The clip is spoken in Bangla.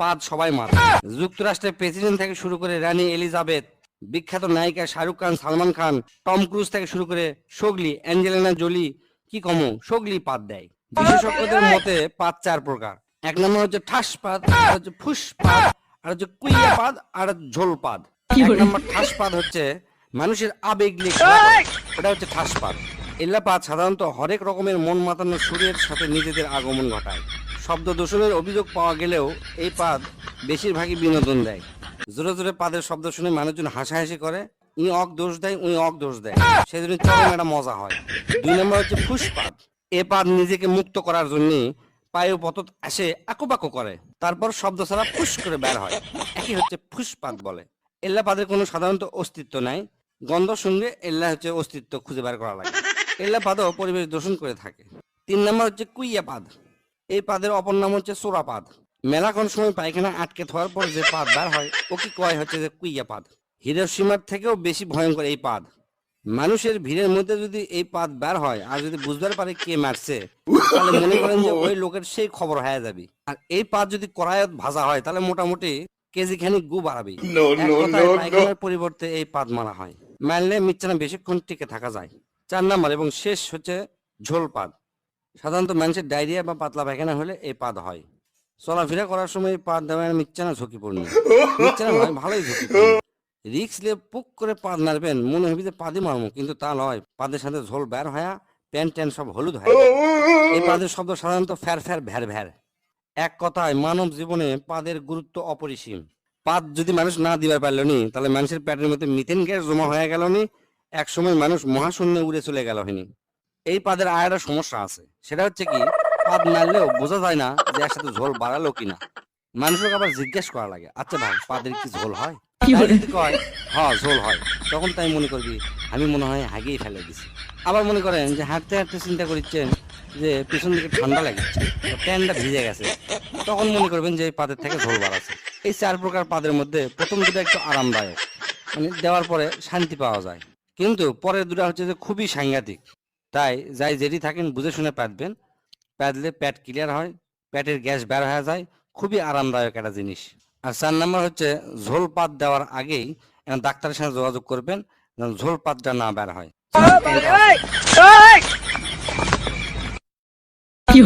পাদ সবাই মারে। যুক্তরাষ্ট্রের প্রেসিডেন্ট থেকে শুরু করে রানী এলিজাবেথ, বিখ্যাত নায়িকা শাহরুখ খান, সালমান খান, টম ক্রুজ থেকে শুরু করে সোগলি, অ্যাঞ্জেলিনা জোলি, কি কমো সোগলি পাদ দেয়। বিশেষজ্ঞদের মতে পাদ 4 প্রকার। এক নম্বর হচ্ছে ঠাস পাদ, আর হচ্ছে ফুস পাদ, আর হচ্ছে কুইয়া পাদ, আর ঝোল পাদ। এক নম্বর ঠাস পাদ হচ্ছে মানুষের আবেগ লিখে, এটা হচ্ছে ঠাস পাদ। এল্লা পাদ সাধারণত হরেক রকমের মন মাতানো সুরের সাথে নিজেদের আগমন ঘটায়। শব্দ দূষণের অভিযোগ পাওয়া গেলেও এই পাদ বেশিরভাগই বিনোদন দেয়। জোরে জোরে পাদের শব্দ শুনে মানুষজন হাসাহাসি করে, ই অক দোষ দেয়, উই অক দোষ দেয়, সেজন্য চরম একটা মজা হয়। 2 নম্বর হচ্ছে ফুসপাদ। এ পাদ নিজেকে মুক্ত করার জন্য পায়ে পতত আসে আকুপাকু করে, তারপর শব্দ ছাড়া ফুস করে বের হয়, একই হচ্ছে ফুসপাদ বলে। এল্লা পাদের কোনো সাধারণত অস্তিত্ব নাই, গন্ধ শুনলে এল্লা হচ্ছে অস্তিত্ব খুঁজে বের করা লাগে। এল্লা পাদও পরিবেশ দূষণ করে থাকে। 3 নম্বর হচ্ছে কুইয়া পাদ। এই পাদের অপর নাম হচ্ছে সোরা পাদ। মেলাক্ষণ সময় পায়খানা আটকে থাকার পর যে পাদ বার হয় ওকে কয় হচ্ছে যে কুইয়া পাদ। হিরোশিমার থেকেও বেশি ভয়ঙ্কর এই পাদ। মানুষের ভিড়ের মধ্যে যদি এই পাদ বের হয় আর যদি বুঝতে পারে কে মারছে, তাহলে মনে করেন যে ওই লোকের সেই খবর হয়ে যাবে। আর এই পাদ যদি কড়াইত ভাজা হয় তাহলে মোটামুটি কেজি খানিক গু বাড়াবে। এক কথায় পায়খানার পরিবর্তে এই পাদ মারা হয়। মারলে মিচ্ছানা বেশিক্ষণ টিকে থাকা যায়। 4 নম্বর এবং শেষ হচ্ছে ঝোল পাদ। সাধারণত মানুষের ডায়রিয়া বা পাতলা পায়খানা হলে এই পাদ হয়। চলাফেরা করার সময় পাদ দেওয়ার মিচ্ছানা ঝুঁকিপূর্ণ, মিচ্ছানা নয় ভালোই ঝুঁকিপূর্ণ। রিক্স নিয়ে পুক করে পাদ নাড়বেন, মনে হবে যে পাদি মারমু, কিন্তু তা নয়, পাদের সাথে ঝোল বের হয়া প্যান্ট ট্যান্ট সব হলুদ হয়। এই পাদের শব্দ সাধারণত ফ্যার ফ্যার ভ্যার ভ্যার। এক কথায় মানব জীবনে পাদের গুরুত্ব অপরিসীম। পাদ যদি মানুষ না দিবার পারল নি, তাহলে মানুষের পেটের মধ্যে মিথেন গ্যাস জমা হয়ে গেল নি, এক সময় মানুষ মহাশূন্যে উড়ে চলে গেল হইনি। এই পাদের আরেকটা সমস্যা আছে, সেটা হচ্ছে কি পাদ নাড়লেও বোঝা যায় না যে একসাথে ঝোল বাড়ালো কিনা। মানুষকে আবার জিজ্ঞেস করা লাগে, আচ্ছা ভাই পাদের কি ঝোল হয়? যদি কয় হ্যাঁ ঝোল হয়, তখন তাই মনে করবি আমি মনে হয় হাগেই ফেলে দিছি। আবার মনে করেন যে হাঁটতে হাঁটতে চিন্তা করছেন যে পিছন দিকে ঠান্ডা লাগছে, প্যান্টটা ভিজে গেছে, তখন মনে করবেন যে এই পাদের থেকে ঝোল বাড়াচ্ছে। এই 4 প্রকার পাদের মধ্যে প্রথম দুটো একটু আরামদায়ক, মানে দেওয়ার পরে শান্তি পাওয়া যায়, কিন্তু পরের দুটো হচ্ছে যে খুবই সাংঘাতিক। তাই যাই যেটি থাকেন বুঝে শুনে পাতবেন, পাতলে পেট ক্লিয়ার হয়, পেটের গ্যাস বের হয়ে যায়, খুবই আরামদায়ক একটা জিনিস। আর 4 নম্বর হচ্ছে ঝোল পাত দেওয়ার আগেই ডাক্তারের সাথে যোগাযোগ করবেন যেন ঝোল পাতটা না বের হয়। কি